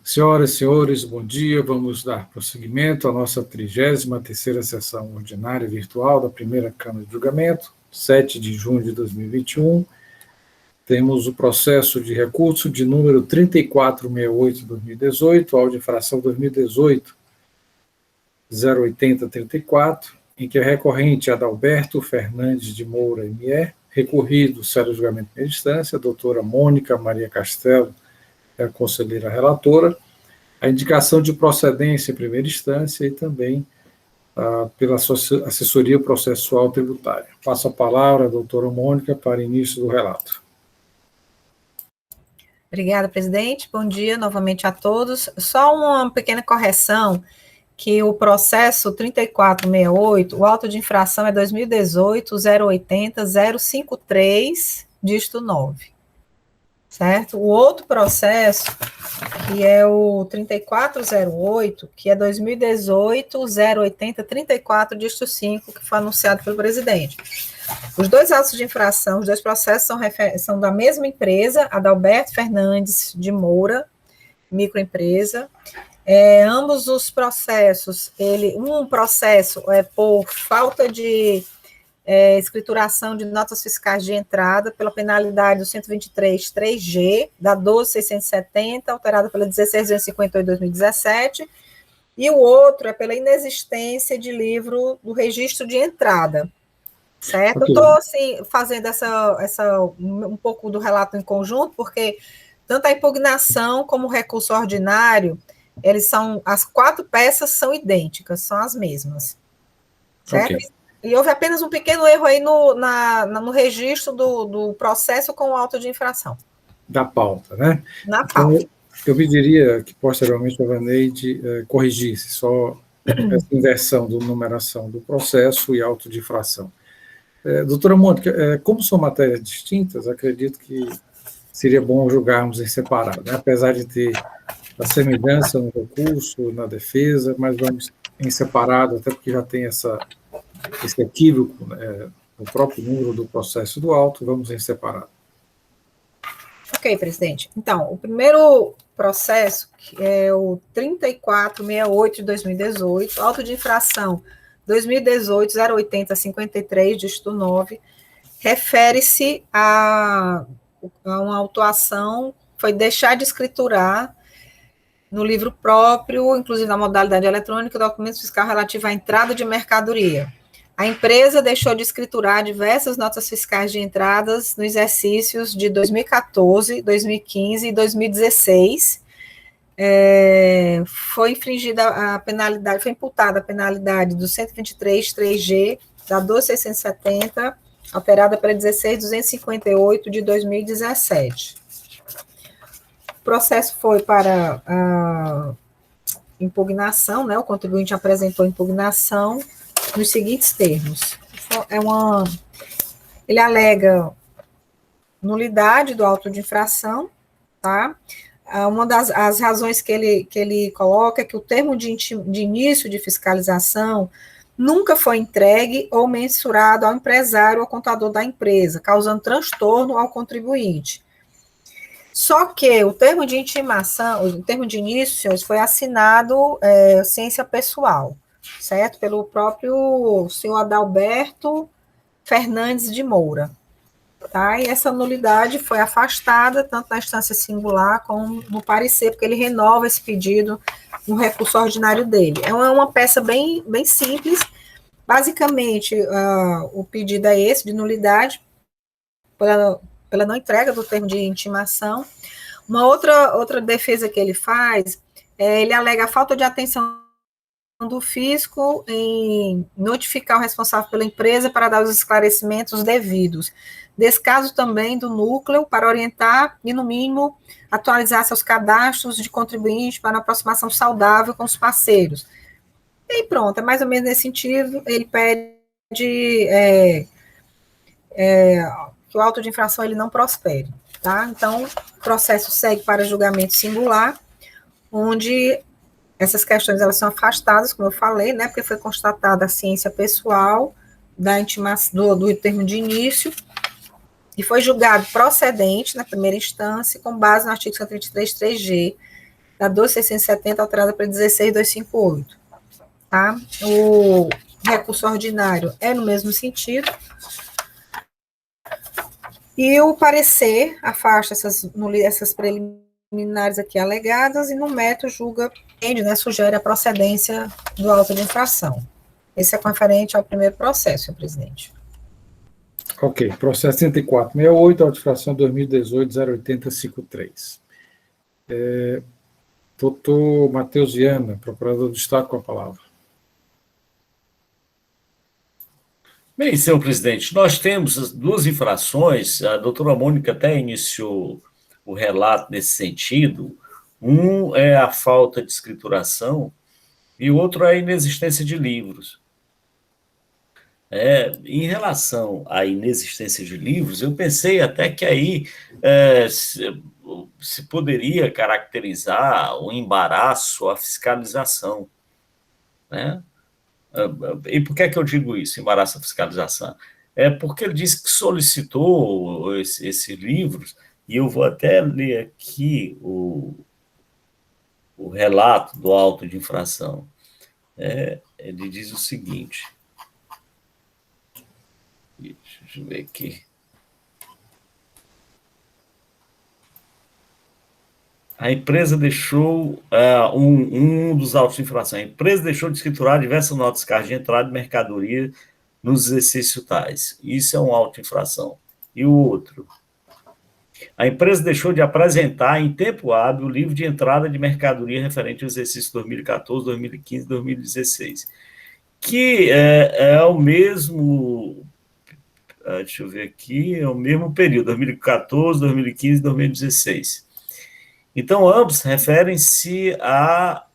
Senhoras e senhores, bom dia. Vamos dar prosseguimento à nossa 33ª sessão ordinária virtual da primeira Câmara de Julgamento, 7 de junho de 2021. Temos o processo de recurso de número 3468-2018, áudio de infração 2018-08034, em que a recorrente Adalberto Fernandes de Moura ME, recorrido, sério julgamento de primeira instância, a doutora Mônica Maria Castelo, é a conselheira relatora, a indicação de procedência em primeira instância e também pela assessoria processual tributária. Passo a palavra à doutora Mônica para início do relato. Obrigada, presidente. Bom dia novamente a todos. Só uma pequena correção, que o processo 3468, o auto de infração é 2018-080-053, dígito 9. Certo? O outro processo, que é o 3408, que é 2018-080-34, dígito 5, que foi anunciado pelo presidente. Os dois autos de infração, os dois processos são da mesma empresa, Adalberto Fernandes de Moura, microempresa. Ambos os processos, um processo é por falta de escrituração de notas fiscais de entrada pela penalidade do 123.3G, da 12.670, alterada pela 16.258 de 2017, e o outro é pela inexistência de livro do registro de entrada, certo? Okay. Eu estou, assim, fazendo um pouco do relato em conjunto, porque tanto a impugnação como o recurso ordinário, as 4 peças são idênticas, são as mesmas, certo? Okay. E houve apenas um pequeno erro aí no registro do processo com o auto de infração. Da pauta, né? Na pauta. Então, eu pediria que, posteriormente, a Vaneide corrigisse só essa inversão da numeração do processo e auto de infração. Doutora Mônica, como são matérias distintas, acredito que seria bom julgarmos em separado, né? Apesar de ter a semelhança no recurso, na defesa, mas vamos em separado, até porque já tem esse equívoco, no próprio número do processo do auto, vamos em separado. Ok, presidente. Então, o primeiro processo, que é o 3468 de 2018, auto de infração 2018-080-53, dígito 9, refere-se a uma autuação, foi deixar de escriturar no livro próprio, inclusive na modalidade eletrônica, documentos fiscais relativos à entrada de mercadoria. A empresa deixou de escriturar diversas notas fiscais de entradas nos exercícios de 2014, 2015 e 2016. Foi infringida a penalidade, foi imputada a penalidade do 123.3G, da 12.670, alterada pela 16.258 de 2017. O processo foi para a impugnação, né? O contribuinte apresentou impugnação nos seguintes termos. Ele alega nulidade do auto de infração, tá? Uma das razões que ele coloca é que o termo de início de fiscalização nunca foi entregue ou mensurado ao empresário ou contador da empresa, causando transtorno ao contribuinte. Só que o termo de intimação, o termo de início, senhores, foi assinado ciência pessoal, certo? Pelo próprio senhor Adalberto Fernandes de Moura, tá? E essa nulidade foi afastada, tanto na instância singular como no parecer, porque ele renova esse pedido no recurso ordinário dele. É uma peça bem simples. Basicamente, o pedido é esse, de nulidade, pela não entrega do termo de intimação. Uma outra defesa que ele faz, ele alega a falta de atenção do fisco em notificar o responsável pela empresa para dar os esclarecimentos devidos. Descaso também do núcleo para orientar e, no mínimo, atualizar seus cadastros de contribuinte para uma aproximação saudável com os parceiros. E pronto, é mais ou menos nesse sentido, ele pede que o auto de infração ele não prospere, tá? Então, o processo segue para julgamento singular, onde essas questões elas são afastadas, como eu falei, né? Porque foi constatada a ciência pessoal da intimação do termo de início e foi julgado procedente na primeira instância com base no artigo 123.3G da 12.670 alterada para 16.258. Tá? O recurso ordinário é no mesmo sentido. E o parecer afasta essas preliminares aqui alegadas e no mérito julga, né, sugere a procedência do auto de infração. Esse é conferente ao primeiro processo, senhor presidente. Ok, processo 3468, auto de infração 2018-08053. Doutor Matheus Viana, procurador do Estado, com a palavra. Bem, senhor presidente, nós temos as duas infrações, a doutora Mônica até iniciou o relato nesse sentido. Um é a falta de escrituração e o outro é a inexistência de livros. Em relação à inexistência de livros, eu pensei até que aí se poderia caracterizar o embaraço à fiscalização, né? E por que é que eu digo isso, embaraço à fiscalização? É porque ele disse que solicitou esse livro, e eu vou até ler aqui o relato do auto de infração. Ele diz o seguinte... Deixa eu ver aqui. A empresa deixou um dos autos de infração. A empresa deixou de escriturar diversas notas fiscais de entrada de mercadoria nos exercícios tais. Isso é um auto de infração. E o outro? A empresa deixou de apresentar em tempo hábil o livro de entrada de mercadoria referente ao exercício 2014, 2015 e 2016, que é o mesmo... Deixa eu ver aqui, é o mesmo período, 2014, 2015 e 2016. Então, ambos referem-se a...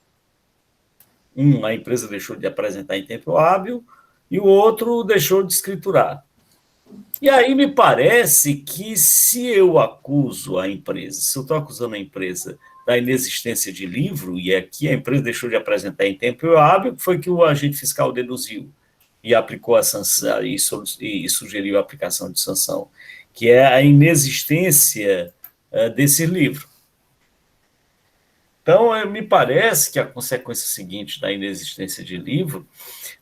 a empresa deixou de apresentar em tempo hábil e o outro deixou de escriturar. E aí me parece que se eu acuso a empresa, se eu estou acusando a empresa da inexistência de livro, e aqui a empresa deixou de apresentar em tempo hábil, foi que o agente fiscal deduziu e aplicou a sanção, e sugeriu a aplicação de sanção, que é a inexistência desse livro. Então, me parece que a consequência seguinte da inexistência de livro,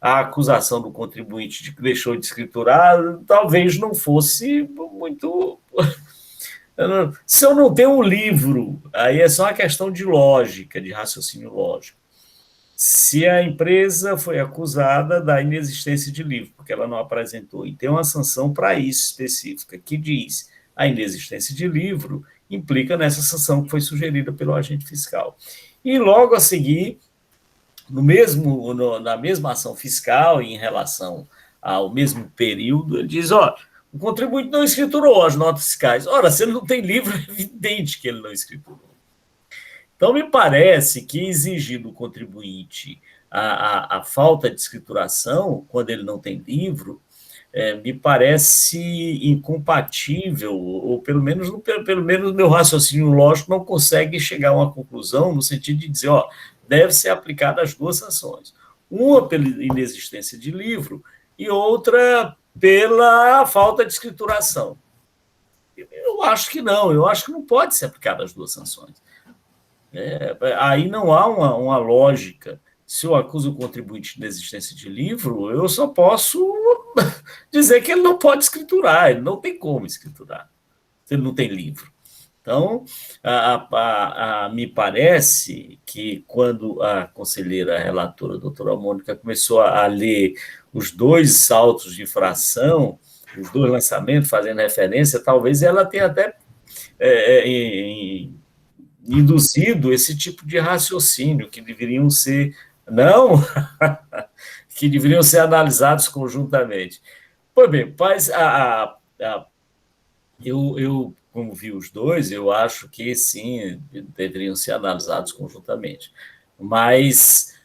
a acusação do contribuinte de que deixou de escriturar, talvez não fosse muito... Se eu não tenho um livro, aí é só uma questão de lógica, de raciocínio lógico. Se a empresa foi acusada da inexistência de livro, porque ela não apresentou, e tem uma sanção para isso específica, que diz a inexistência de livro, implica nessa sanção que foi sugerida pelo agente fiscal. E logo a seguir, na mesma ação fiscal, em relação ao mesmo período, ele diz, o contribuinte não escriturou as notas fiscais. Ora, se ele não tem livro, é evidente que ele não escriturou. Então, me parece que exigir do contribuinte a falta de escrituração, quando ele não tem livro, me parece incompatível, ou pelo menos o meu raciocínio lógico não consegue chegar a uma conclusão no sentido de dizer, deve ser aplicada as duas sanções. Uma pela inexistência de livro e outra pela falta de escrituração. Eu acho que não, eu acho que não pode ser aplicada as duas sanções. Aí não há uma lógica. Se eu acuso o contribuinte de inexistência de livro, eu só posso dizer que ele não pode escriturar, ele não tem como escriturar, se ele não tem livro. Então, me parece que quando a conselheira relatora, a doutora Mônica, começou a ler os dois autos de infração, os dois lançamentos fazendo referência, talvez ela tenha até induzido esse tipo de raciocínio, que deveriam ser, que deveriam ser analisados conjuntamente. Pois bem, mas eu, como vi os dois, eu acho que sim, deveriam ser analisados conjuntamente. Mas,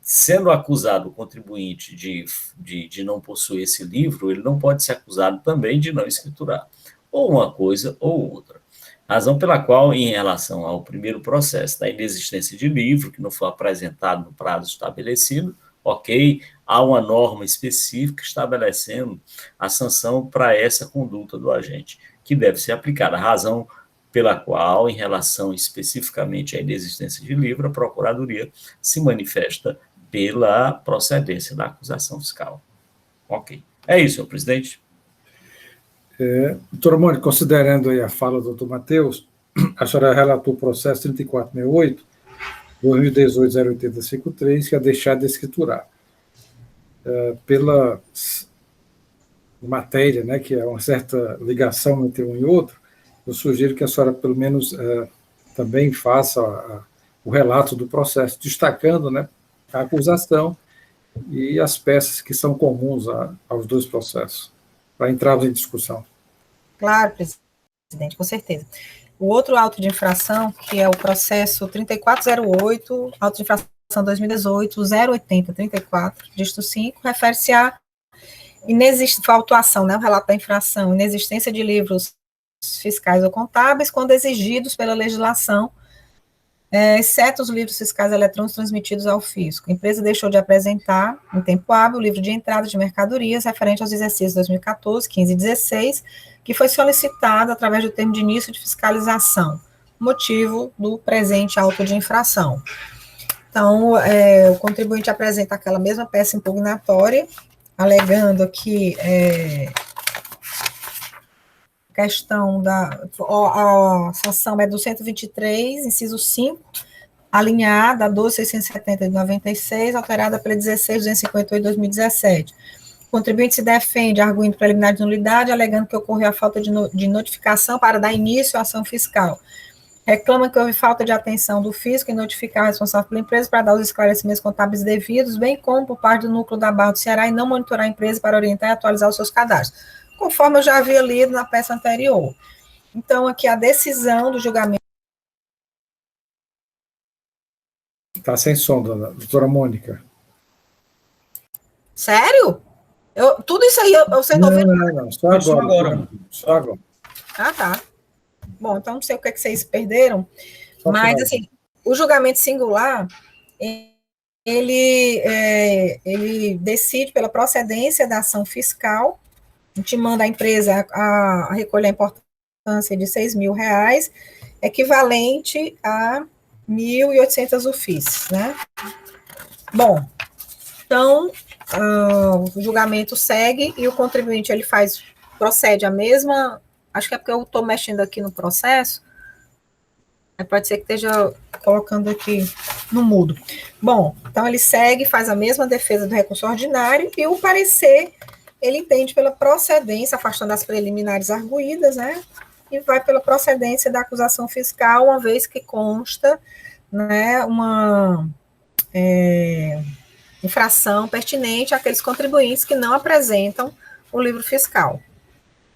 sendo acusado o contribuinte de não possuir esse livro, ele não pode ser acusado também de não escriturar, ou uma coisa ou outra. Razão pela qual, em relação ao primeiro processo da inexistência de livro, que não foi apresentado no prazo estabelecido, ok, há uma norma específica estabelecendo a sanção para essa conduta do agente, que deve ser aplicada. A razão pela qual, em relação especificamente à inexistência de livro, a Procuradoria se manifesta pela procedência da acusação fiscal. Ok. É isso, senhor presidente. Doutora Mônica, considerando aí a fala do doutor Matheus, a senhora relatou o processo 3468, 2018-08053, que é deixar de escriturar. Pela matéria, né, que é uma certa ligação entre um e outro, eu sugiro que a senhora, pelo menos, também faça o relato do processo, destacando, né, a acusação e as peças que são comuns aos dois processos, para entrarmos em discussão. Claro, presidente, com certeza. O outro auto de infração, que é o processo 3408, auto de infração 2018, 08034, dígito 5, refere-se à autuação, né, o relato da infração, inexistência de livros fiscais ou contábeis, quando exigidos pela legislação, exceto os livros fiscais eletrônicos transmitidos ao fisco. A empresa deixou de apresentar, em tempo hábil, o livro de entrada de mercadorias referente aos exercícios 2014, 15 e 16, que foi solicitado através do termo de início de fiscalização, motivo do presente auto de infração. Então, o contribuinte apresenta aquela mesma peça impugnatória, alegando que questão a sanção é do 123, inciso 5, alinhada a 12.670 de 96, alterada pela 16.258 de 2017. O contribuinte se defende, arguindo preliminar de nulidade, alegando que ocorreu a falta de notificação para dar início à ação fiscal. Reclama que houve falta de atenção do fisco em notificar o responsável pela empresa para dar os esclarecimentos contábeis devidos, bem como por parte do núcleo da Barra do Ceará, e não monitorar a empresa para orientar e atualizar os seus cadastros, conforme eu já havia lido na peça anterior. Então, aqui a decisão do julgamento. Está sem som, doutora Mônica. Sério? Tudo isso aí vocês estão vendo? Não, só agora. Só agora. Ah, tá. Bom, então não sei o que é que vocês perderam, mas, assim, o julgamento singular, ele decide pela procedência da ação fiscal, intimando a empresa a recolher a importância de R$6.000, equivalente a 1.800 UFIs, né? Bom, então, o julgamento segue e o contribuinte, ele procede a mesma, acho que é porque eu estou mexendo aqui no processo, pode ser que esteja colocando aqui no mudo. Bom, então ele segue, faz a mesma defesa do recurso ordinário e o parecer, ele entende pela procedência, afastando as preliminares arguídas, né, e vai pela procedência da acusação fiscal, uma vez que consta, né, uma infração pertinente àqueles contribuintes que não apresentam o livro fiscal.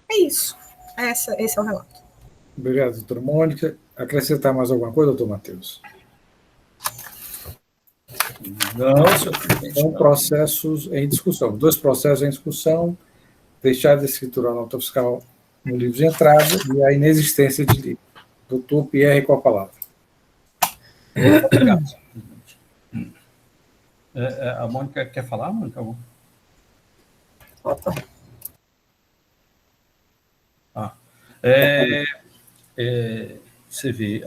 É isso. Esse é o relato. Obrigado, doutora Mônica. Acrescentar mais alguma coisa, doutor Matheus? Não, senhor presidente. São processos em discussão. 2 processos em discussão, deixar de escriturar a nota fiscal no livro de entrada e a inexistência de livro. Doutor Pierre, com a palavra. Obrigado. A Mônica quer falar, Mônica? Você vê,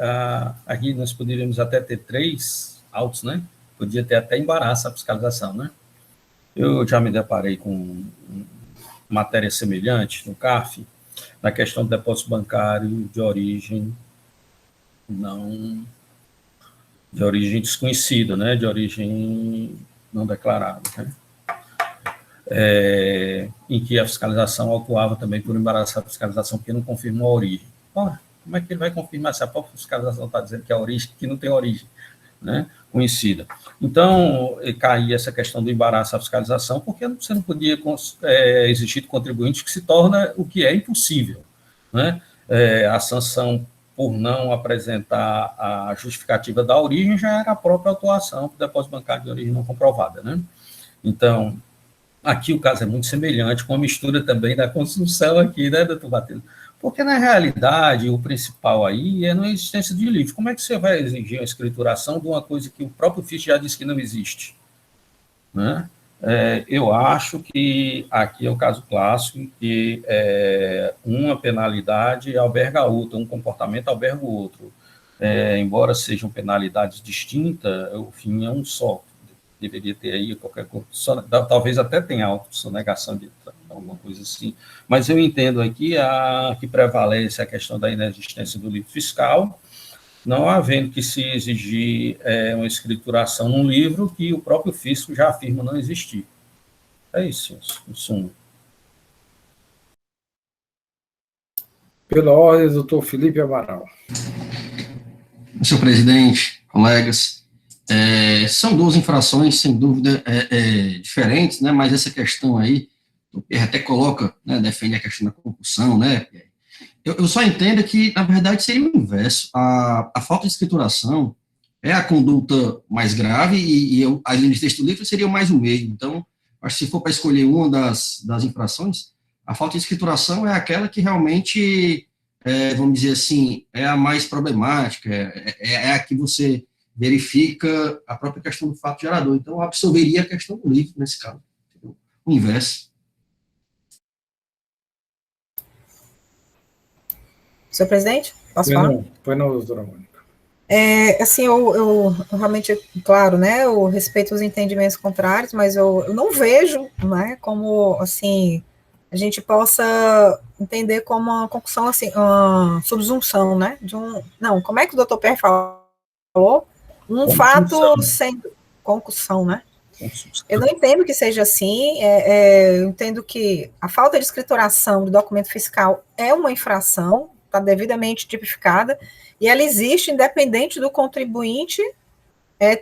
aqui nós poderíamos até ter 3 autos, né? Podia ter até embaraço a fiscalização, né? Eu já me deparei com matéria semelhante no CARF, na questão do depósito bancário de origem desconhecida, né? De origem não declarada, né? Em que a fiscalização autuava também por embaraçar a fiscalização, porque não confirmou a origem. Ora, como é que ele vai confirmar se a própria fiscalização está dizendo que a origem, que não tem origem, né, conhecida? Então, caía essa questão do embaraço à fiscalização, porque você não podia exigir do contribuinte, que se torna o que é impossível, né? A sanção por não apresentar a justificativa da origem já era a própria autuação do depósito bancário de origem não comprovada, né? Então, aqui o caso é muito semelhante, com a mistura também da construção aqui, né, doutor Matheus? Porque, na realidade, o principal aí é a não existência de livro. Como é que você vai exigir a escrituração de uma coisa que o próprio FIS já disse que não existe? Né? Eu acho que aqui é o caso clássico, que uma penalidade alberga a outra, um comportamento alberga o outro. Embora sejam penalidades distintas, o fim é um só. Deveria ter aí qualquer coisa, talvez até tenha autossonegação de alguma coisa assim, mas eu entendo aqui que prevalece a questão da inexistência do livro fiscal, não havendo que se exigir uma escrituração num livro que o próprio fisco já afirma não existir. É isso, em suma. Pela ordem, doutor Felipe Amaral. Senhor presidente, colegas, são duas infrações, sem dúvida, diferentes, né, mas essa questão aí, o PR até coloca, né, defende a questão da concussão, né, eu só entendo que, na verdade, seria o inverso. A falta de escrituração é a conduta mais grave e a linha de texto do livro seria mais o meio. Então, acho que se for para escolher uma das infrações, a falta de escrituração é aquela que realmente, vamos dizer assim, é a mais problemática, é a que você verifica a própria questão do fato gerador. Então, eu absolveria a questão do livro, nesse caso. Entendeu? O inverso. Senhor presidente, posso falar? Foi não, doutora Mônica. Assim, eu realmente, claro, né, eu respeito os entendimentos contrários, mas eu não vejo, né, como, assim, a gente possa entender como uma concussão, assim, uma subsunção, né, não, como é que o doutor Pierre falou? Um fato sendo concussão, né? Eu não entendo que seja assim, eu entendo que a falta de escrituração do documento fiscal é uma infração, está devidamente tipificada, e ela existe independente do contribuinte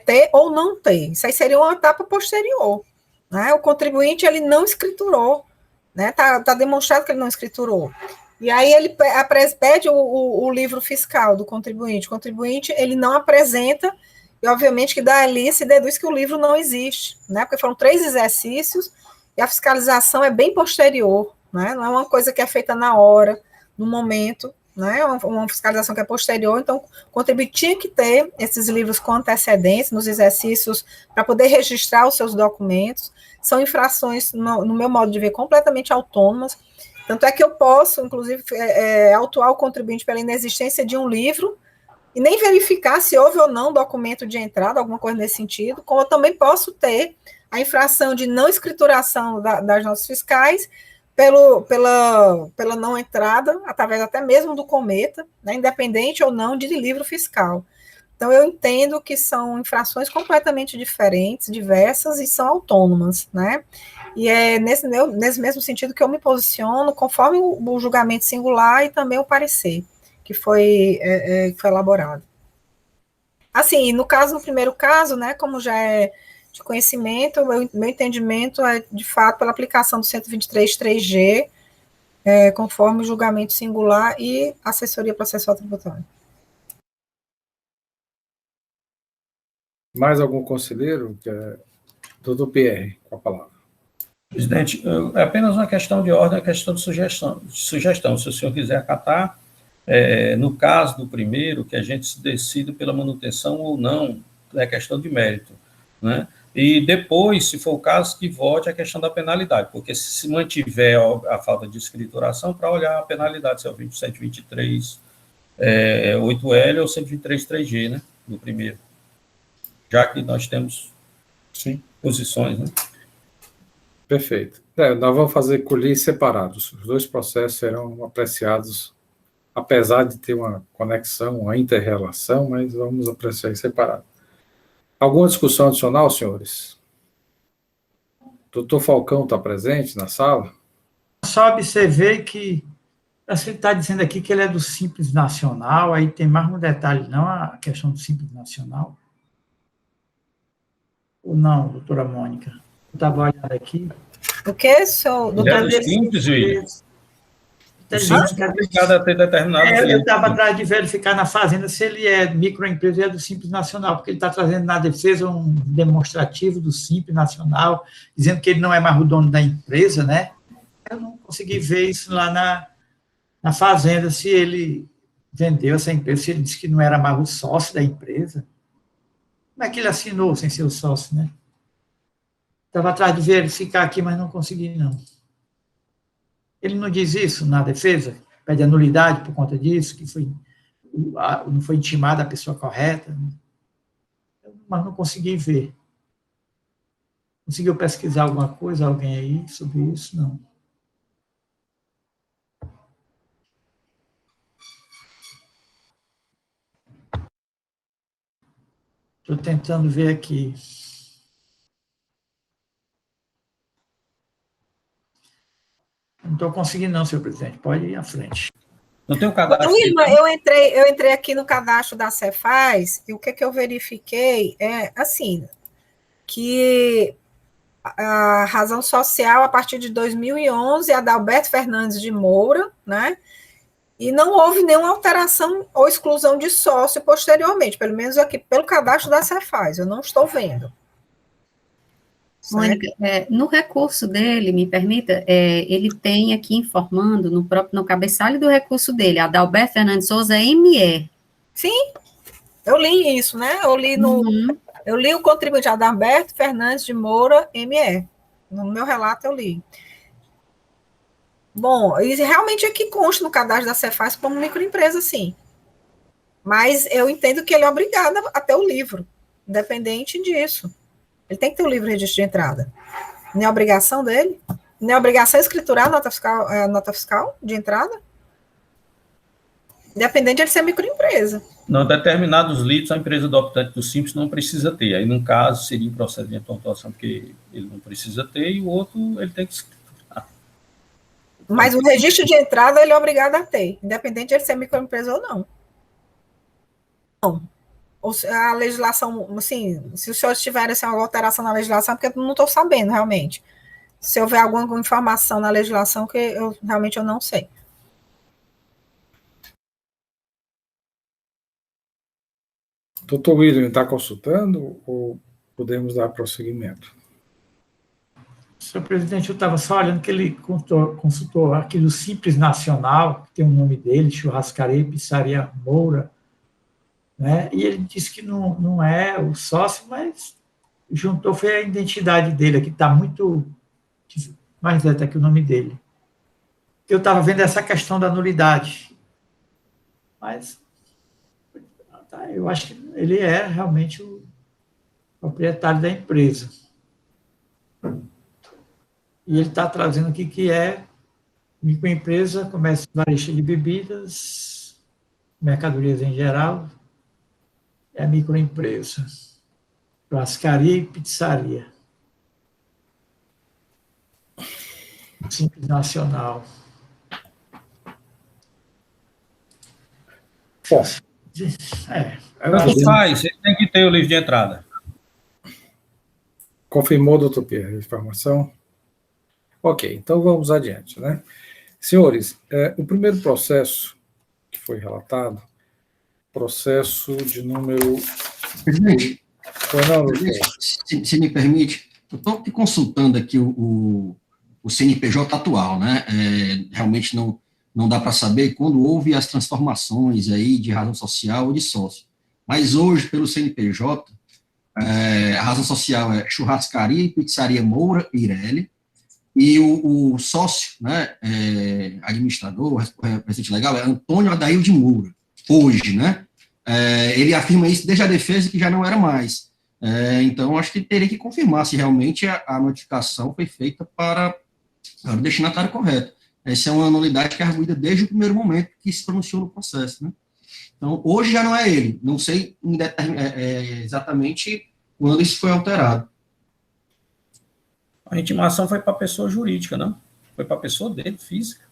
ter ou não ter. Isso aí seria uma etapa posterior, né? O contribuinte, ele não escriturou, né? Tá demonstrado que ele não escriturou. E aí ele pede o livro fiscal do contribuinte. O contribuinte, ele não apresenta, e obviamente que dali se deduz que o livro não existe, né? Porque foram 3 exercícios, e a fiscalização é bem posterior, né? Não é uma coisa que é feita na hora, no momento, né, uma fiscalização que é posterior, então o contribuinte tinha que ter esses livros com antecedência nos exercícios para poder registrar os seus documentos. São infrações, no meu modo de ver, completamente autônomas, tanto é que eu posso, inclusive, autuar o contribuinte pela inexistência de um livro e nem verificar se houve ou não documento de entrada, alguma coisa nesse sentido, como eu também posso ter a infração de não escrituração das notas fiscais, pela não entrada, através até mesmo do Cometa, né, independente ou não de livro fiscal. Então, eu entendo que são infrações completamente diferentes, diversas, e são autônomas, né? E é nesse mesmo sentido que eu me posiciono, conforme o julgamento singular e também o parecer que foi elaborado. Assim, no primeiro caso, né, como já é de conhecimento, meu entendimento é, de fato, pela aplicação do 123.3G, conforme o julgamento singular e assessoria processual tributária. Mais algum conselheiro? Doutor Pierre, com a palavra. Presidente, é apenas uma questão de ordem, é questão de sugestão. Se o senhor quiser acatar, no caso do primeiro, que a gente se decida pela manutenção ou não, é questão de mérito, né? E depois, se for o caso, que vote a questão da penalidade, porque se mantiver a falta de escrituração, para olhar a penalidade, se é o 123, 8L ou 123.3G, né, do primeiro. Já que nós temos posições, né? Perfeito. Nós vamos fazer colher separados. Os 2 processos serão apreciados, apesar de ter uma conexão, uma inter-relação, mas vamos apreciar separado. Alguma discussão adicional, senhores? Doutor Falcão está presente na sala? Só observei que ele está dizendo aqui que ele é do Simples Nacional, aí tem mais um detalhe, não a questão do Simples Nacional? Ou não, doutora Mônica? Eu estava olhando aqui. O que, senhor? É do Simples, William? Eu estava atrás de verificar na Fazenda se ele é microempresa e é do Simples Nacional, porque ele está trazendo na defesa um demonstrativo do Simples Nacional, dizendo que ele não é mais o dono da empresa, né? Eu não consegui ver isso lá na Fazenda, se ele vendeu essa empresa, se ele disse que não era mais o sócio da empresa. Como é que ele assinou sem ser o sócio, né? Estava atrás de verificar aqui, mas não consegui, não. Ele não diz isso na defesa? Pede anulidade por conta disso, que não foi intimada a pessoa correta, mas não consegui ver. Conseguiu pesquisar alguma coisa, alguém aí, sobre isso? Não. Estou tentando ver aqui. Não estou conseguindo, não, senhor presidente. Pode ir à frente. Não tem o cadastro. Wilma, eu entrei aqui no cadastro da Cefaz e o que eu verifiquei é, assim, que a razão social, a partir de 2011, é a da Alberto Fernandes de Moura, né? E não houve nenhuma alteração ou exclusão de sócio posteriormente, pelo menos aqui pelo cadastro da Cefaz, eu não estou vendo. Mônica, no recurso dele, me permita, ele tem aqui informando no cabeçalho do recurso dele, Adalberto Fernandes Souza, ME. Sim, eu li isso, né? Eu li o contribuinte Adalberto Fernandes de Moura, ME. No meu relato eu li. Bom, e realmente aqui consta no cadastro da Cefaz como microempresa, sim. Mas eu entendo que ele é obrigado a ter o livro, independente disso. Ele tem que ter o livro de registro de entrada. Não é obrigação dele? Não é obrigação escriturar a nota fiscal de entrada? Independente de ele ser microempresa. Não, determinados litos, a empresa do optante do Simples não precisa ter. Aí, no caso, seria um procedimento de autuação, porque ele não precisa ter, e o outro, ele tem que escriturar. Mas o registro de entrada, ele é obrigado a ter, independente de ele ser microempresa ou não. Não. A legislação, assim, se os senhores tiverem assim, uma alteração na legislação, porque eu não estou sabendo, realmente. Se houver alguma informação na legislação que eu realmente não sei. Doutor William, está consultando ou podemos dar prosseguimento? Senhor presidente, eu estava só olhando que ele consultou aqui do Simples Nacional, que tem o nome dele, Churrascaria e Pizzaria Moura, né? E ele disse que não é o sócio, mas juntou, foi a identidade dele, aqui está muito mais até que o nome dele. Eu estava vendo essa questão da nulidade, mas tá, eu acho que ele é realmente o proprietário da empresa. E ele está trazendo aqui que é microempresa, comércio varejista de bebidas, mercadorias em geral, é microempresa, churrascaria e pizzaria. Simples Nacional. Bom, Tanto faz, ele tem que ter o livro de entrada. confirmou, doutor Pierre, a informação? Ok, então vamos adiante, né? Senhores, o primeiro processo que foi relatado, processo de número... Presidente, se me permite, eu estou consultando aqui o CNPJ atual, né? Realmente não dá para saber quando houve as transformações aí de razão social ou de sócio. Mas hoje, pelo CNPJ, a razão social é Churrascaria e Pizzaria Moura Ireli, e o sócio, né, administrador, representante legal, é Antônio Adair de Moura, hoje, né? Ele afirma isso desde a defesa, que já não era mais. Então, acho que teria que confirmar se realmente a notificação foi feita para o destinatário correto. Essa é uma nulidade que é arguida desde o primeiro momento que se pronunciou no processo, né? Então, hoje já não é ele, não sei exatamente quando isso foi alterado. A intimação foi para a pessoa jurídica, não? Foi para a pessoa dele, física.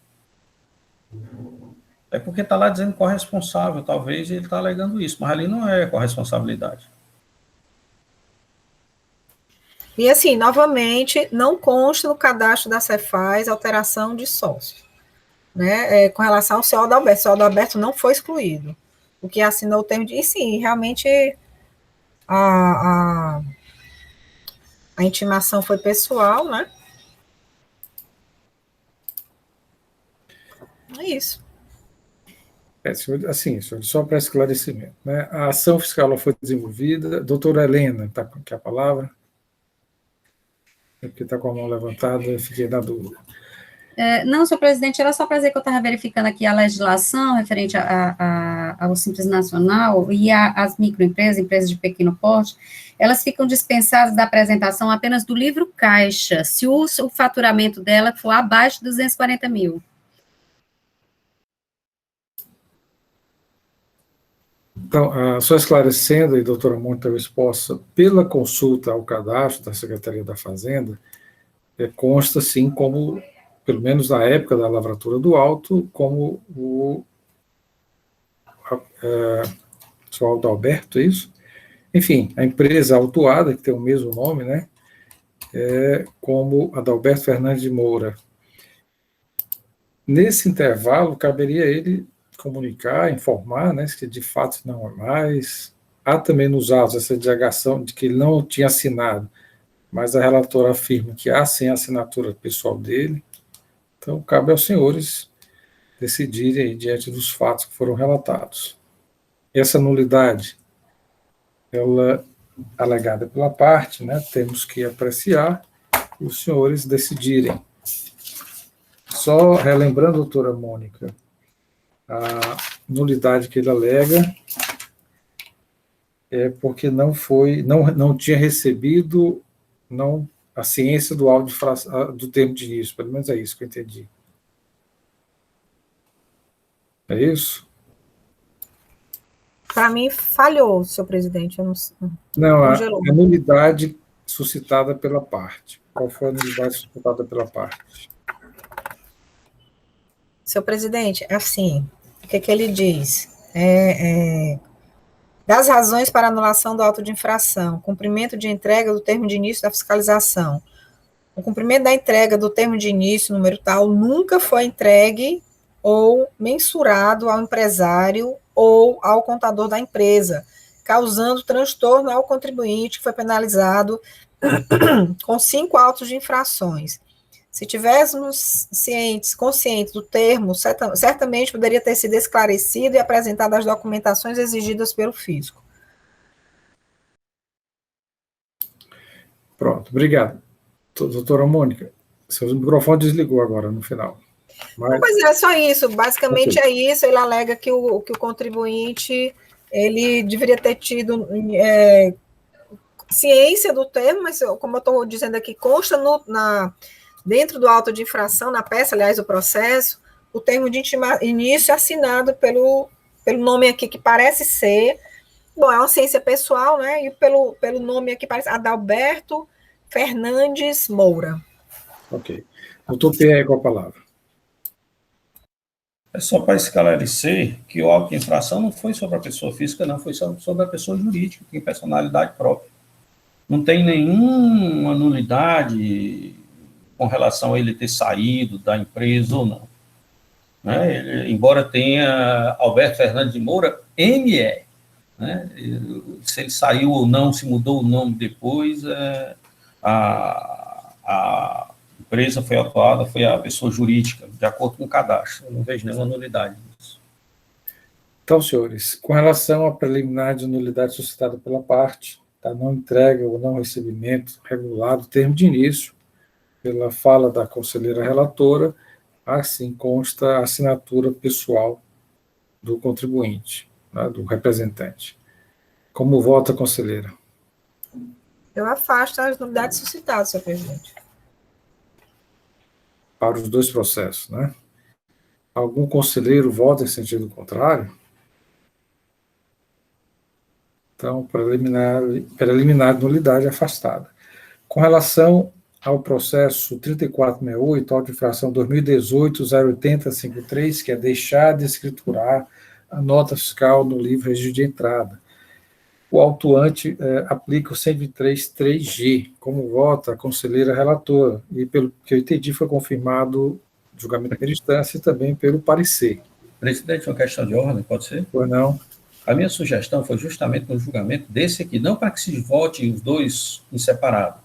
É porque está lá dizendo corresponsável, talvez ele está alegando isso, mas ali não é corresponsabilidade. E assim, novamente, não consta no cadastro da Cefaz alteração de sócio, né? Com relação ao seu Adalberto. O seu Adalberto não foi excluído. O que assinou o termo de... E sim, realmente a intimação foi pessoal, né? É isso. Assim, só para esclarecimento, né? A ação fiscal foi desenvolvida. Doutora Helena, está com a palavra. É porque está com a mão levantada, eu fiquei na dúvida. Não, senhor presidente, era só para dizer que eu estava verificando aqui a legislação referente ao Simples Nacional e as microempresas, empresas de pequeno porte, elas ficam dispensadas da apresentação apenas do livro caixa, se o faturamento dela for abaixo de 240 mil. Então, só esclarecendo, e doutora Mônica talvez possa, pela consulta ao cadastro da Secretaria da Fazenda, consta, sim, como, pelo menos na época da lavratura do auto, como o seu Adalberto, é isso? Enfim, a empresa autuada, que tem o mesmo nome, né, como Adalberto Fernandes de Moura. Nesse intervalo, caberia ele comunicar, informar, né, que de fato não é mais. Há também nos autos essa indagação de que ele não tinha assinado, mas a relatora afirma que há sim a assinatura pessoal dele. Então, cabe aos senhores decidirem aí, diante dos fatos que foram relatados. Essa nulidade, ela alegada pela parte, né, temos que apreciar e os senhores decidirem. Só relembrando, doutora Mônica, a nulidade que ele alega é porque não tinha recebido a ciência do termo de início, pelo menos é isso que eu entendi. É isso? Para mim, falhou, senhor presidente. Eu não a nulidade suscitada pela parte. Qual foi a nulidade suscitada pela parte? Senhor presidente, assim, o que ele diz? Das razões para anulação do auto de infração, cumprimento de entrega do termo de início da fiscalização. O cumprimento da entrega do termo de início, número tal, nunca foi entregue ou mensurado ao empresário ou ao contador da empresa, causando transtorno ao contribuinte que foi penalizado com 5 autos de infrações. Se tivéssemos conscientes do termo, certamente poderia ter sido esclarecido e apresentado as documentações exigidas pelo fisco. Pronto, obrigado. Doutora Mônica, seu microfone desligou agora, no final. Mas... Pois é só isso, basicamente é isso, ele alega que o contribuinte, ele deveria ter tido ciência do termo, mas como eu estou dizendo aqui, consta dentro do auto de infração, na peça, aliás, do processo, o termo de início assinado pelo nome aqui que parece ser, bom, é uma ciência pessoal, né, e pelo nome aqui parece Adalberto Fernandes Moura. Ok. Doutor Pierre, com a palavra. É só para esclarecer que o auto de infração não foi sobre a pessoa física, não, foi sobre a pessoa jurídica, que tem personalidade própria. Não tem nenhuma nulidade com relação a ele ter saído da empresa ou não. Né? Embora tenha Alberto Fernandes de Moura, ME, né? Se ele saiu ou não, se mudou o nome depois, a empresa foi atuada, foi a pessoa jurídica, de acordo com o cadastro. Eu não vejo nenhuma nulidade nisso. Então, senhores, com relação à preliminar de nulidade suscitada pela parte, da não entrega ou não recebimento regular do termo de início, pela fala da conselheira relatora, assim consta a assinatura pessoal do contribuinte, né, do representante. Como vota a conselheira? Eu afasto as nulidades suscitadas, senhor presidente. Para os dois processos, né? Algum conselheiro vota em sentido contrário? Então, preliminar de nulidade afastada. Com relação ao processo 3468, auto de infração 2018-08053, que é deixar de escriturar a nota fiscal no livro registro de entrada. O autuante aplica o 123.3G, como vota a conselheira relatora, e pelo que eu entendi foi confirmado o julgamento da primeira instância e também pelo parecer. Presidente, uma questão de ordem, pode ser? Pois não. A minha sugestão foi justamente no julgamento desse aqui, não para que se vote os dois em separado,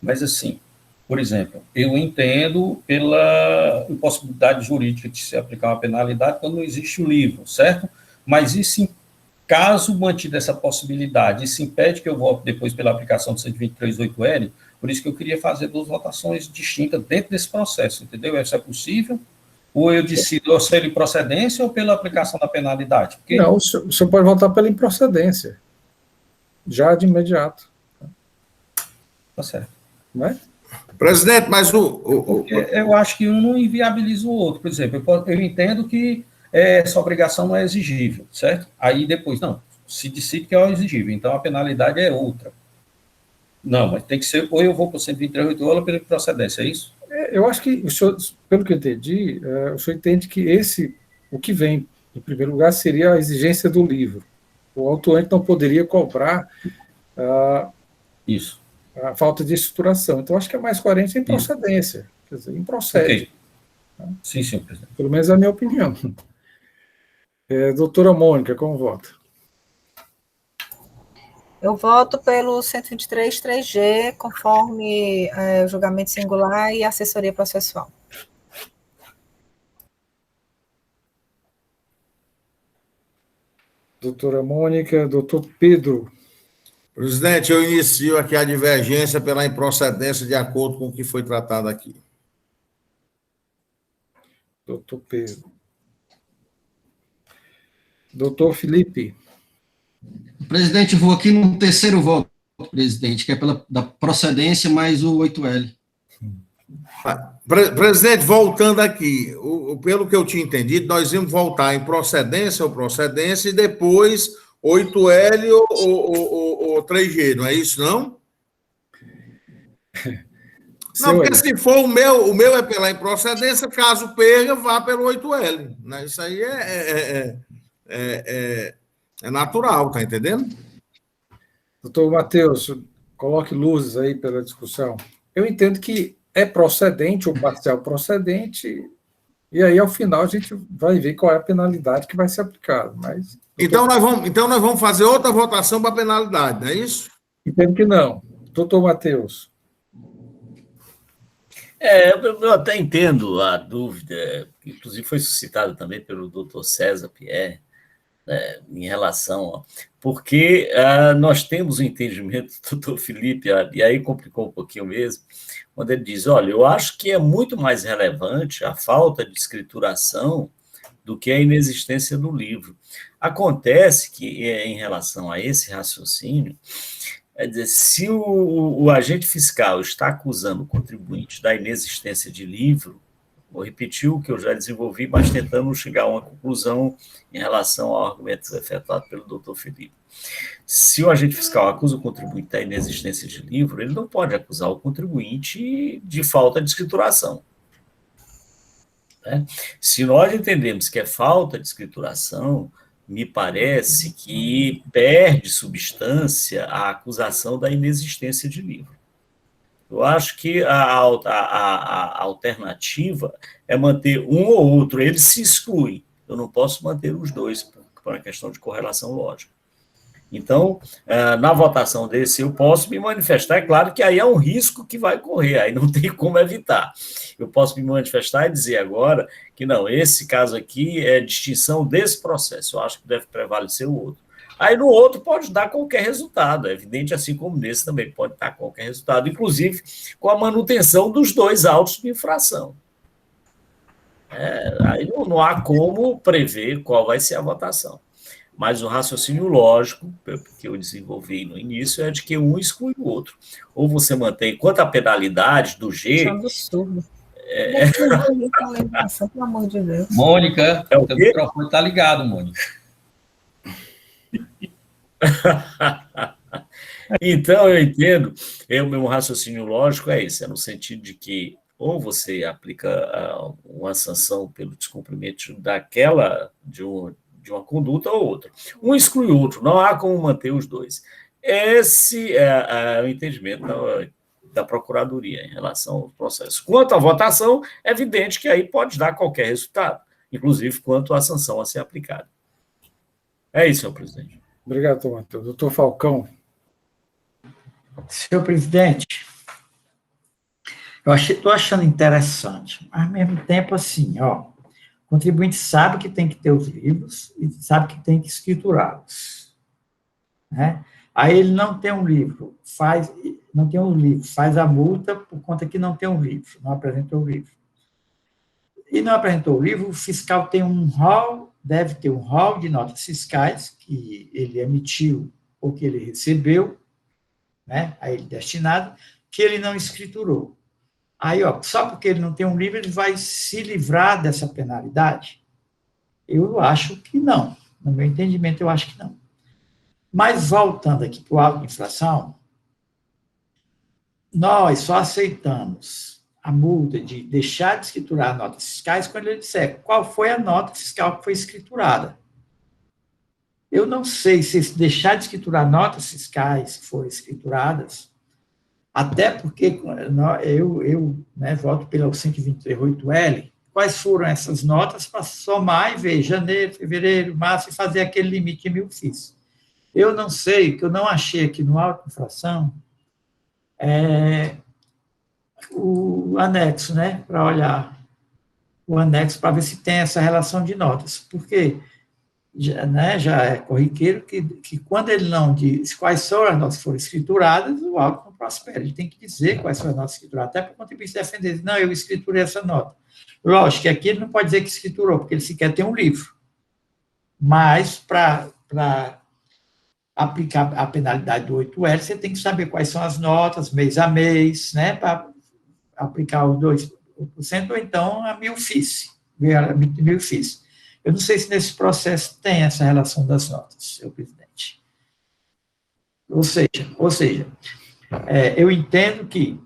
mas assim, por exemplo, eu entendo pela impossibilidade jurídica de se aplicar uma penalidade quando não existe o livro, certo? Mas isso, caso mantida essa possibilidade, isso impede que eu vote depois pela aplicação do 123.8L, Por isso que eu queria fazer 2 votações distintas dentro desse processo, entendeu? Isso é possível? Ou eu decido se ele procedência ou pela aplicação da penalidade? Porque... Não, o senhor pode votar pela improcedência, já de imediato. Tá certo. Não é? Presidente, mas eu acho que um não inviabiliza o outro. Por exemplo, eu entendo que essa obrigação não é exigível, certo? Aí depois, não, se decide que é exigível, então a penalidade é outra. Não, mas tem que ser, ou eu vou para o 138 ou pela procedência, é isso? Eu acho que, o senhor, pelo que eu entendi, o senhor entende que o que vem, em primeiro lugar, seria a exigência do livro. O autuante não poderia cobrar isso. A falta de estruturação. Então, acho que é mais coerente a improcedência. Quer dizer, improcede. Okay. Sim, senhor presidente. Pelo menos é a minha opinião. Doutora Mônica, como vota? Eu voto pelo 123, 3G, conforme o julgamento singular e assessoria processual. Doutora Mônica, doutor Pedro. Presidente, eu inicio aqui a divergência pela improcedência de acordo com o que foi tratado aqui. Doutor Pedro. Doutor Felipe. Presidente, vou aqui no terceiro voto, presidente, que é da procedência mais o 8L. Presidente, voltando aqui, pelo que eu tinha entendido, nós íamos voltar em procedência ou procedência e depois 8L ou 3G, não é isso, não? Não, porque se for o meu é pela improcedência, caso perca, vá pelo 8L. Né? Isso aí é natural, tá entendendo? Doutor Matheus, coloque luzes aí pela discussão. Eu entendo que é procedente ou parcial procedente, e aí, ao final, a gente vai ver qual é a penalidade que vai ser aplicada. Mas... Então, nós vamos fazer outra votação para a penalidade, não é isso? Entendo que não. Doutor Matheus. Eu até entendo a dúvida, que inclusive foi suscitada também pelo doutor César Pierre, em relação, porque nós temos o entendimento do doutor Felipe, e aí complicou um pouquinho mesmo, quando ele diz, olha, eu acho que é muito mais relevante a falta de escrituração do que a inexistência do livro. Acontece que, em relação a esse raciocínio, é dizer, se o agente fiscal está acusando o contribuinte da inexistência de livro, vou repetir o que eu já desenvolvi, mas tentando chegar a uma conclusão em relação ao argumento efetuado pelo doutor Felipe. Se o agente fiscal acusa o contribuinte da inexistência de livro, ele não pode acusar o contribuinte de falta de escrituração. Né? Se nós entendemos que é falta de escrituração, me parece que perde substância a acusação da inexistência de livro. Eu acho que a alternativa é manter um ou outro, eles se excluem. Eu não posso manter os dois por uma questão de correlação lógica. Então, na votação desse, eu posso me manifestar, é claro que aí é um risco que vai correr, aí não tem como evitar. Eu posso me manifestar e dizer agora que não, esse caso aqui é distinção desse processo, eu acho que deve prevalecer o outro. Aí no outro pode dar qualquer resultado, é evidente, assim como nesse também pode dar qualquer resultado, inclusive com a manutenção dos 2 autos de infração. Aí não há como prever qual vai ser a votação. Mas o raciocínio lógico, que eu desenvolvi no início, é de que um exclui o outro. Ou você mantém, quanto à penalidade do G... É um absurdo. Pelo amor de Deus. Mônica, o teu microfone está ligado, Mônica. Então, eu entendo, o meu raciocínio lógico é esse, no sentido de que ou você aplica uma sanção pelo descumprimento de uma conduta ou outra. Um exclui o outro, não há como manter os dois. Esse é o entendimento da Procuradoria em relação ao processo. Quanto à votação, é evidente que aí pode dar qualquer resultado, inclusive quanto à sanção a ser aplicada. É isso, senhor presidente. Obrigado, doutor Matheus. Doutor Falcão. Senhor presidente, eu estou achando interessante, mas ao mesmo tempo assim, o contribuinte sabe que tem que ter os livros e sabe que tem que escriturá-los. Né? Aí ele não tem um livro, faz a multa por conta que não tem um livro, não apresentou o livro. E não apresentou o livro, o fiscal tem deve ter um rol de notas fiscais que ele emitiu ou que ele recebeu, né, a ele destinado, que ele não escriturou. Aí, só porque ele não tem um livro, ele vai se livrar dessa penalidade? Eu acho que não. No meu entendimento, eu acho que não. Mas, voltando aqui para o auto de infração, nós só aceitamos a multa de deixar de escriturar notas fiscais quando ele disser qual foi a nota fiscal que foi escriturada. Eu não sei se deixar de escriturar notas fiscais que foram escrituradas, até porque eu voto pela 123.8L, quais foram essas notas para somar e ver janeiro, fevereiro, março, e fazer aquele limite de 1.000 FIIs. Eu não sei, que eu não achei aqui no auto de infração, o anexo, né, para olhar o anexo para ver se tem essa relação de notas, porque já é corriqueiro que quando ele não diz quais são as notas que foram escrituradas, o auto não prospera, ele tem que dizer quais são as notas escrituradas, até para o contribuinte defender, não, eu escriturei essa nota. Lógico que aqui ele não pode dizer que escriturou, porque ele sequer tem um livro, mas para aplicar a penalidade do 8L, você tem que saber quais são as notas, mês a mês, né, para aplicar os 2%, ou então a 1.000 FIIs, 1.000 FIIs. Eu não sei se nesse processo tem essa relação das notas, senhor presidente. Ou seja, eu entendo que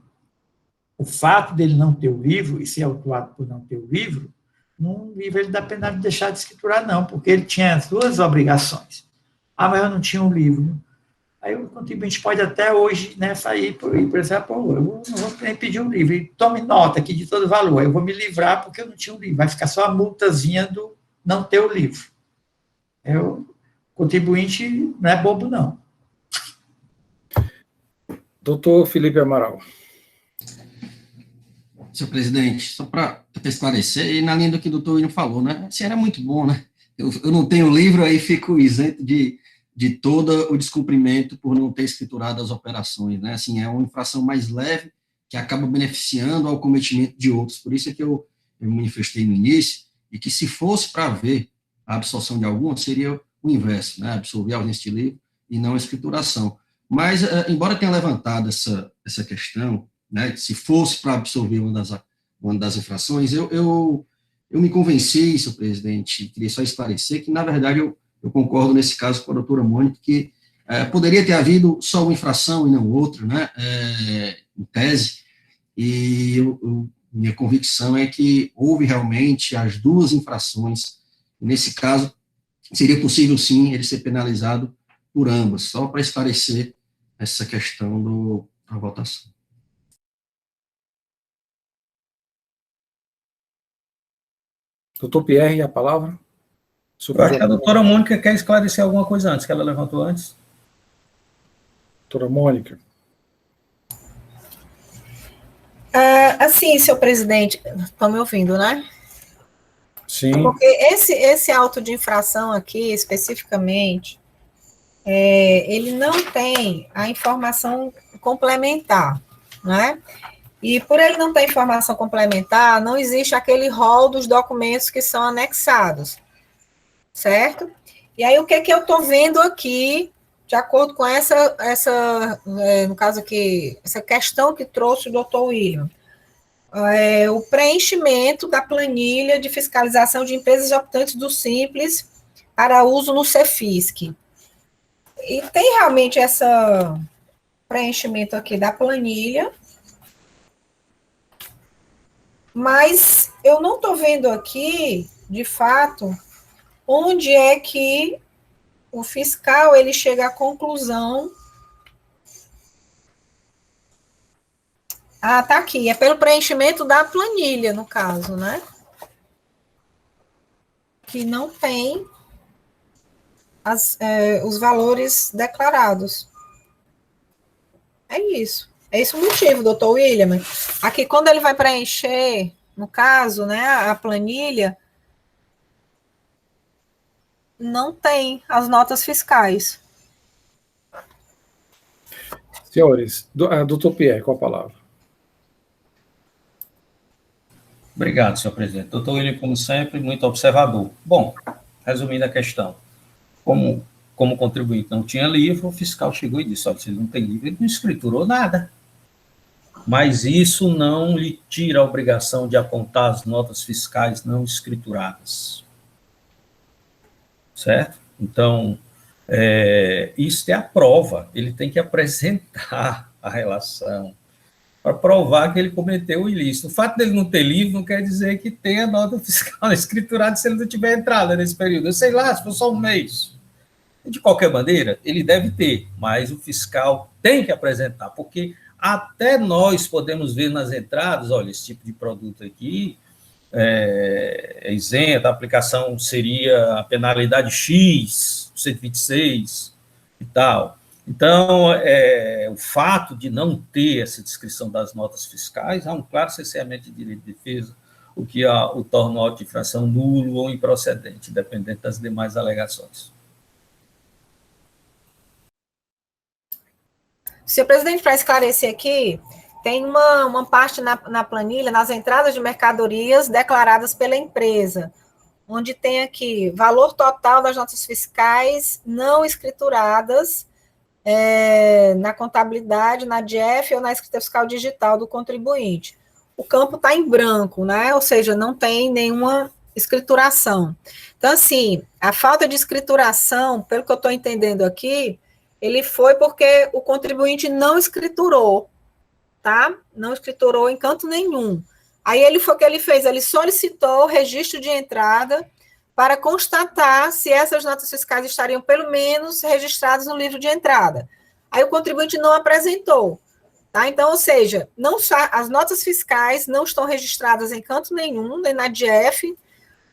o fato dele não ter o livro, e ser autuado por não ter o livro, não livra ele da pena de deixar de escriturar, não, porque ele tinha as duas obrigações. Mas eu não tinha um livro. Aí o contribuinte pode até hoje, né, sair por exemplo, eu não vou nem pedir um livro, e tome nota aqui de todo o valor, eu vou me livrar porque eu não tinha um livro, vai ficar só a multazinha do não ter o livro. O contribuinte não é bobo, não. Doutor Felipe Amaral. Senhor presidente, só para esclarecer, e na linha do que o doutor William falou, né? Assim, era muito bom, né? Eu não tenho livro, aí fico isento de todo o descumprimento por não ter escriturado as operações, né? Assim, é uma infração mais leve que acaba beneficiando ao cometimento de outros. Por isso é que eu manifestei no início, e que se fosse para ver a absolvição de alguma, seria o inverso, né? Absolver a ausência de livro e não a escrituração. Mas, embora tenha levantado essa questão, né, se fosse para absolver uma das infrações, eu me convenci, senhor presidente, queria só esclarecer que, na verdade, eu concordo nesse caso com a doutora Mônica, que poderia ter havido só uma infração e não outra, né, em tese, e minha convicção é que houve realmente as duas infrações. Nesse caso, seria possível, sim, ele ser penalizado por ambas, só para esclarecer essa questão da votação. Doutor Pierre, a palavra? Eu acho que a doutora Mônica quer esclarecer alguma coisa antes, que ela levantou antes. Doutora Mônica. Assim, senhor presidente, estão me ouvindo, né? Sim. Porque esse auto de infração aqui, especificamente, ele não tem a informação complementar, né? E por ele não ter informação complementar, não existe aquele rol dos documentos que são anexados, certo? E aí, o que eu estou vendo aqui, de acordo com no caso aqui, essa questão que trouxe o doutor William, o preenchimento da planilha de fiscalização de empresas optantes do Simples para uso no Cefisc. E tem realmente esse preenchimento aqui da planilha, mas eu não estou vendo aqui, de fato, onde é que o fiscal ele chega à conclusão. Tá aqui, é pelo preenchimento da planilha, no caso, né? Que não tem os valores declarados. É isso. É esse o motivo, doutor William. Aqui, quando ele vai preencher, no caso, né, a planilha, não tem as notas fiscais. Senhores, doutor Pierre, com a palavra. Obrigado, senhor presidente. Doutor William, como sempre, muito observador. Bom, resumindo a questão, como contribuinte não tinha livro, o fiscal chegou e disse, olha, se ele não tem livro, ele não escriturou nada. Mas isso não lhe tira a obrigação de apontar as notas fiscais não escrituradas. Certo? Então, isso é a prova. Ele tem que apresentar a relação para provar que ele cometeu o ilícito. O fato dele não ter livro não quer dizer que tenha nota fiscal escriturada se ele não tiver entrada nesse período. Eu sei lá, se for só um mês. De qualquer maneira, ele deve ter, mas o fiscal tem que apresentar, porque até nós podemos ver nas entradas, olha, esse tipo de produto aqui é isento, a aplicação seria a penalidade X, 126 e tal. Então, o fato de não ter essa descrição das notas fiscais há um claro cerceamento de direito de defesa, o que o torna o auto de infração nulo ou improcedente, dependendo das demais alegações. Senhor presidente, para esclarecer aqui, tem uma parte na planilha, nas entradas de mercadorias declaradas pela empresa, onde tem aqui valor total das notas fiscais não escrituradas na contabilidade, na DF ou na escrita fiscal digital do contribuinte. O campo está em branco, né? Ou seja, não tem nenhuma escrituração. Então, assim, a falta de escrituração, pelo que eu estou entendendo aqui, ele foi porque o contribuinte não escriturou, tá? Não escriturou em canto nenhum. Aí ele foi o que ele fez, ele solicitou o registro de entrada para constatar se essas notas fiscais estariam pelo menos registradas no livro de entrada. Aí o contribuinte não apresentou, tá? Então, ou seja, as notas fiscais não estão registradas em canto nenhum, nem na DF,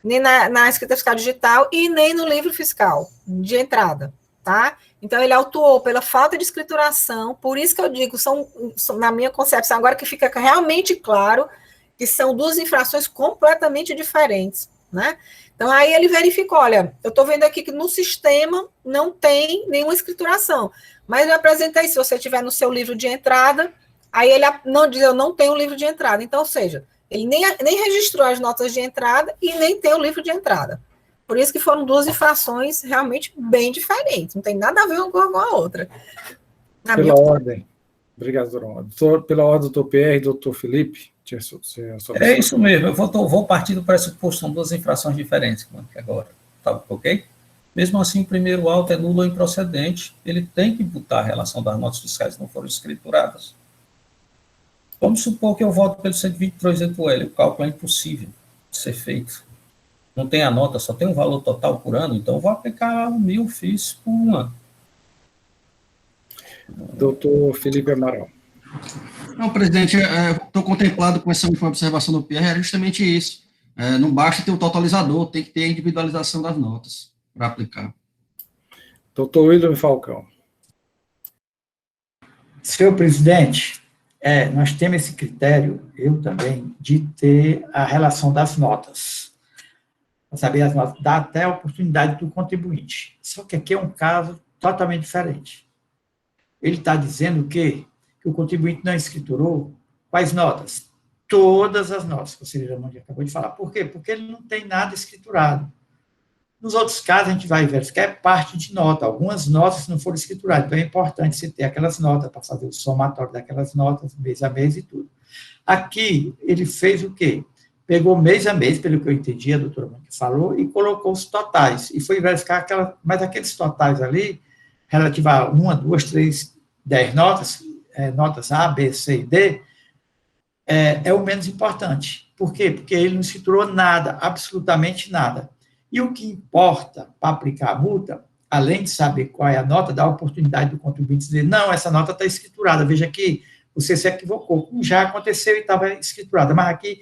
nem na escrita fiscal digital e nem no livro fiscal de entrada, tá? Então, ele autuou pela falta de escrituração, por isso que eu digo, são na minha concepção, agora que fica realmente claro, que são duas infrações completamente diferentes, né? Então, aí ele verificou, olha, eu estou vendo aqui que no sistema não tem nenhuma escrituração, mas eu apresentei, se você tiver no seu livro de entrada, aí ele não diz, eu não tenho um livro de entrada, então, ou seja, ele nem registrou as notas de entrada e nem tem o livro de entrada. Por isso que foram duas infrações realmente bem diferentes, não tem nada a ver uma com a outra. Pela ordem. Obrigado, doutor. Pela ordem, doutor Pierre e doutor Felipe. É isso mesmo, eu vou partir do pressuposto, são duas infrações diferentes agora, tá ok? Mesmo assim, o primeiro auto é nulo ou improcedente, ele tem que imputar a relação das notas fiscais que não foram escrituradas. Vamos supor que eu voto pelo 123.8L, o cálculo é impossível de ser feito. Não tem a nota, só tem um valor total por ano, então eu vou aplicar 1.000 FIIs por um ano. Doutor Felipe Amaral. Não, presidente, estou contemplado com essa observação do Pierre, é justamente isso. Não basta ter o totalizador, tem que ter a individualização das notas para aplicar. Doutor William Falcão. Senhor presidente, nós temos esse critério, eu também, de ter a relação das notas. Para saber as notas, dá até a oportunidade do contribuinte. Só que aqui é um caso totalmente diferente. Ele está dizendo que o contribuinte não escriturou quais notas? Todas as notas, que o Ciro Ramondi acabou de falar. Por quê? Porque ele não tem nada escriturado. Nos outros casos, a gente vai verificar parte de nota. Algumas notas não foram escrituradas, então é importante você ter aquelas notas para fazer o somatório daquelas notas, mês a mês e tudo. Aqui, ele fez o quê? Pegou mês a mês, pelo que eu entendi, a doutora Mônica falou, e colocou os totais. E foi verificar mas aqueles totais ali, relativo a 1, 2, 3, 10 notas, notas A, B, C e D, é o menos importante. Por quê? Porque ele não escriturou nada, absolutamente nada. E o que importa para aplicar a multa, além de saber qual é a nota, dá a oportunidade do contribuinte dizer, não, essa nota está escriturada, veja aqui, você se equivocou, como já aconteceu e estava escriturada, mas aqui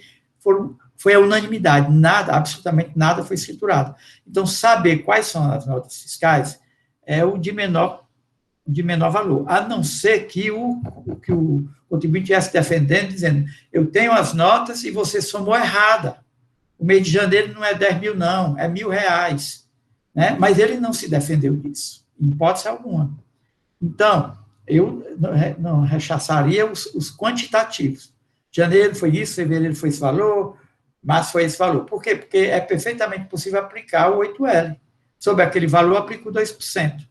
foi a unanimidade, nada, absolutamente nada foi escriturado. Então, saber quais são as notas fiscais é o de menor valor, a não ser que o contribuinte estivesse defendendo, dizendo, eu tenho as notas e você somou errada. O mês de janeiro não é 10 mil, não, é R$1.000, né? Mas ele não se defendeu disso, em hipótese alguma. Então, eu não rechaçaria os quantitativos. Janeiro foi isso, fevereiro foi esse valor, março foi esse valor. Por quê? Porque é perfeitamente possível aplicar o 8L. Sobre aquele valor, aplica o 2%.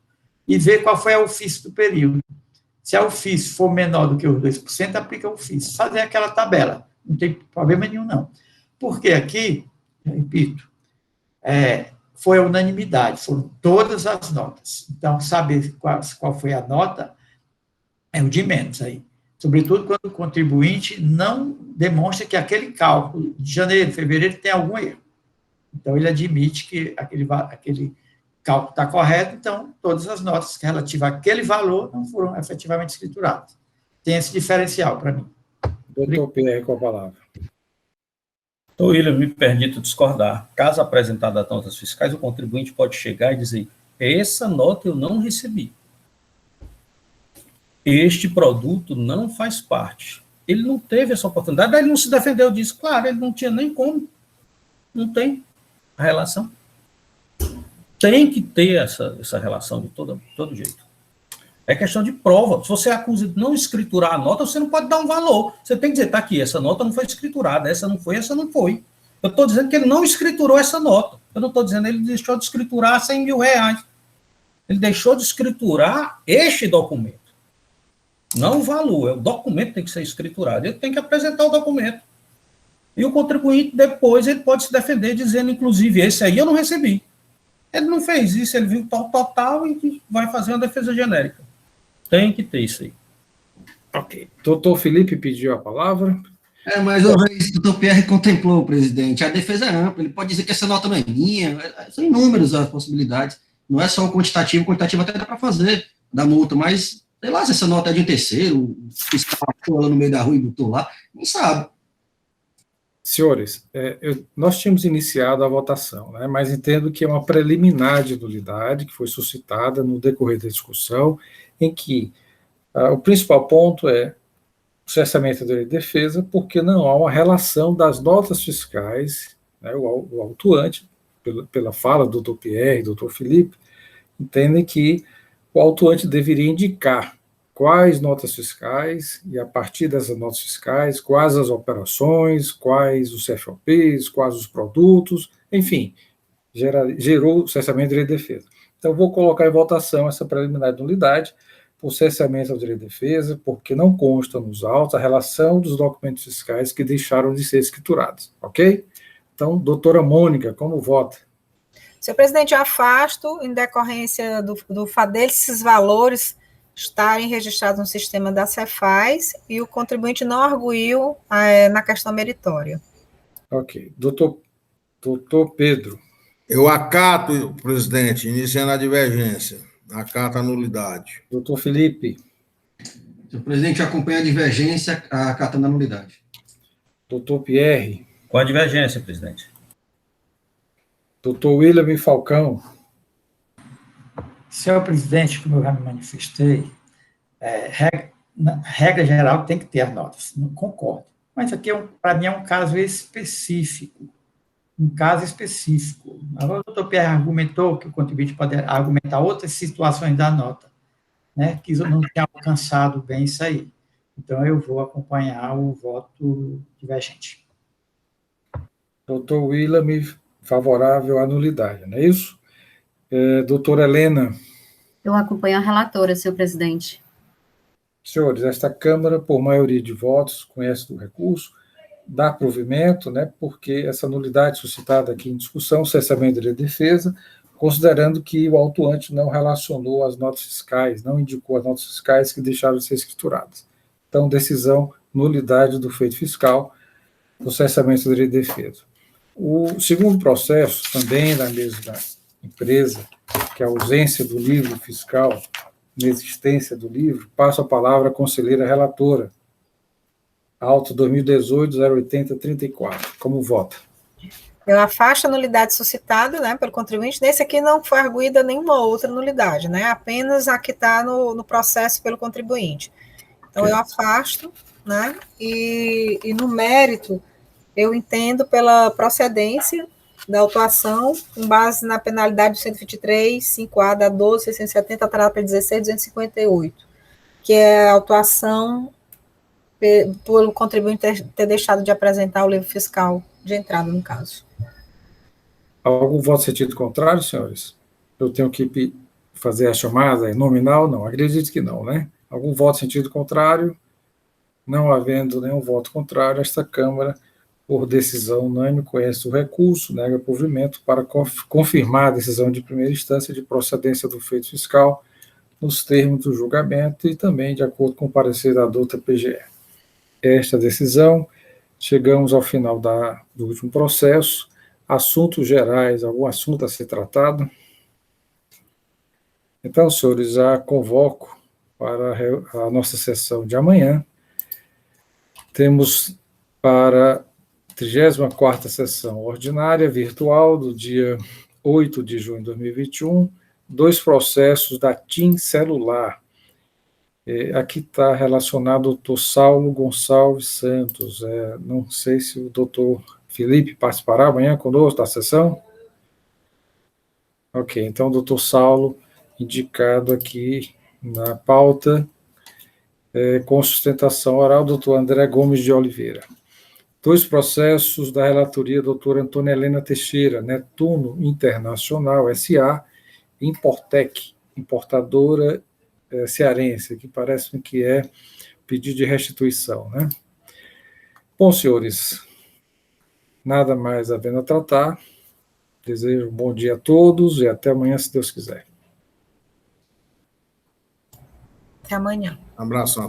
E ver qual foi a ofício do período. Se a ofício for menor do que os 2%, aplica o ofício. Fazer aquela tabela. Não tem problema nenhum, não. Porque aqui, eu repito, foi a unanimidade, foram todas as notas. Então, saber qual foi a nota é o de menos aí. Sobretudo quando o contribuinte não demonstra que aquele cálculo de janeiro, fevereiro, tem algum erro. Então, ele admite que aquele cálculo está correto, então, todas as notas relativas àquele valor não foram efetivamente escrituradas. Tem esse diferencial para mim. Doutor Pierre, com a palavra. Doutor William, me permito discordar. Caso apresentadas as notas fiscais, o contribuinte pode chegar e dizer: essa nota eu não recebi. Este produto não faz parte. Ele não teve essa oportunidade, daí ele não se defendeu disso. Claro, ele não tinha nem como. Não tem a relação. Tem que ter essa relação de todo jeito. É questão de prova. Se você acusa de não escriturar a nota, você não pode dar um valor. Você tem que dizer, tá aqui, essa nota não foi escriturada, essa não foi, essa não foi. Eu estou dizendo que ele não escriturou essa nota. Eu não estou dizendo que ele deixou de escriturar R$100 mil. Ele deixou de escriturar este documento. Não o valor, o documento tem que ser escriturado. Ele tem que apresentar o documento. E o contribuinte, depois, ele pode se defender dizendo, inclusive, esse aí eu não recebi. Ele não fez isso, ele viu o total e vai fazer uma defesa genérica. Tem que ter isso aí. Ok. Doutor Felipe pediu a palavra. Mas o doutor Pierre contemplou, presidente. A defesa é ampla. Ele pode dizer que essa nota não é minha. São inúmeras as possibilidades. Não é só o quantitativo até dá para fazer da multa, mas, sei lá, se essa nota é de um terceiro, o fiscal achou ela no meio da rua e botou lá, não sabe. Senhores, nós tínhamos iniciado a votação, né, mas entendo que é uma preliminar de nulidade que foi suscitada no decorrer da discussão, em que o principal ponto é o cessamento da defesa, porque não há uma relação das notas fiscais, né, o autuante, pela fala do doutor Pierre e do doutor Felipe, entendem que o autuante deveria indicar quais notas fiscais, e a partir dessas notas fiscais, quais as operações, quais os CFOPs, quais os produtos, enfim, gerou o cessamento do direito de defesa. Então, vou colocar em votação essa preliminar de nulidade por cessamento ao direito de defesa, porque não consta nos autos a relação dos documentos fiscais que deixaram de ser escriturados, ok? Então, doutora Mônica, como vota? Senhor presidente, eu afasto, em decorrência do fato desses valores estarem registrados no sistema da Cefaz e o contribuinte não arguiu na questão meritória. Ok. Doutor Pedro. Eu acato, presidente, iniciando a divergência. Acato a nulidade. Doutor Felipe. O presidente acompanha a divergência, acatando a nulidade. Doutor Pierre. Com a divergência, presidente. Doutor William Falcão. Senhor presidente, como eu já me manifestei, regra geral tem que ter as notas, não concordo. Mas aqui, para mim, é um caso específico. Um caso específico. Agora, o doutor Pierre argumentou que o contribuinte pode argumentar outras situações da nota, né, que eu não tenha alcançado bem isso aí. Então, eu vou acompanhar o voto divergente. Doutor William, favorável à nulidade, não é isso? Doutora Helena. Eu acompanho a relatora, senhor presidente. Senhores, esta Câmara, por maioria de votos, conhece do recurso, dá provimento, né, porque essa nulidade suscitada aqui em discussão, cessamento de defesa, considerando que o autuante não relacionou as notas fiscais, não indicou as notas fiscais que deixaram de ser escrituradas. Então, decisão, nulidade do feito fiscal, do cessamento de defesa. O segundo processo, também da mesma empresa, que é a ausência do livro fiscal, inexistência do livro, passo a palavra à conselheira relatora, auto 2018-080-34. Como vota? Eu afasto a nulidade suscitada, né, pelo contribuinte. Nesse aqui não foi arguída nenhuma outra nulidade, né, apenas a que está no processo pelo contribuinte. Então, okay. Eu afasto, né, e no mérito, eu entendo pela procedência da autuação, com base na penalidade do 123, 5A da 12, 670, tarapa 16, 258. que é a autuação pelo contribuinte ter deixado de apresentar o livro fiscal de entrada, no caso. Algum voto em sentido contrário, senhores? Eu tenho que fazer a chamada nominal? Não, acredito que não, né? Algum voto em sentido contrário? Não havendo nenhum voto contrário, esta Câmara, por decisão unânime, conhece o recurso, nega provimento para confirmar a decisão de primeira instância de procedência do feito fiscal nos termos do julgamento e também de acordo com o parecer da douta PGE. Esta decisão, chegamos ao final do último processo. Assuntos gerais, algum assunto a ser tratado? Então, senhores, já convoco para a nossa sessão de amanhã. Temos para a 34ª sessão ordinária virtual do dia 8 de junho de 2021, 2 processos da TIM Celular. Aqui está relacionado o doutor Saulo Gonçalves Santos. Não sei se o doutor Felipe participará amanhã conosco da sessão. Ok, então o doutor Saulo, indicado aqui na pauta, com sustentação oral, doutor André Gomes de Oliveira. 2 processos da relatoria doutora Antônia Helena Teixeira, Netuno Internacional S.A., Importec, importadora cearense, que parece que é pedido de restituição, né? Bom, senhores, nada mais havendo a tratar. Desejo um bom dia a todos e até amanhã, se Deus quiser. Até amanhã. Abração.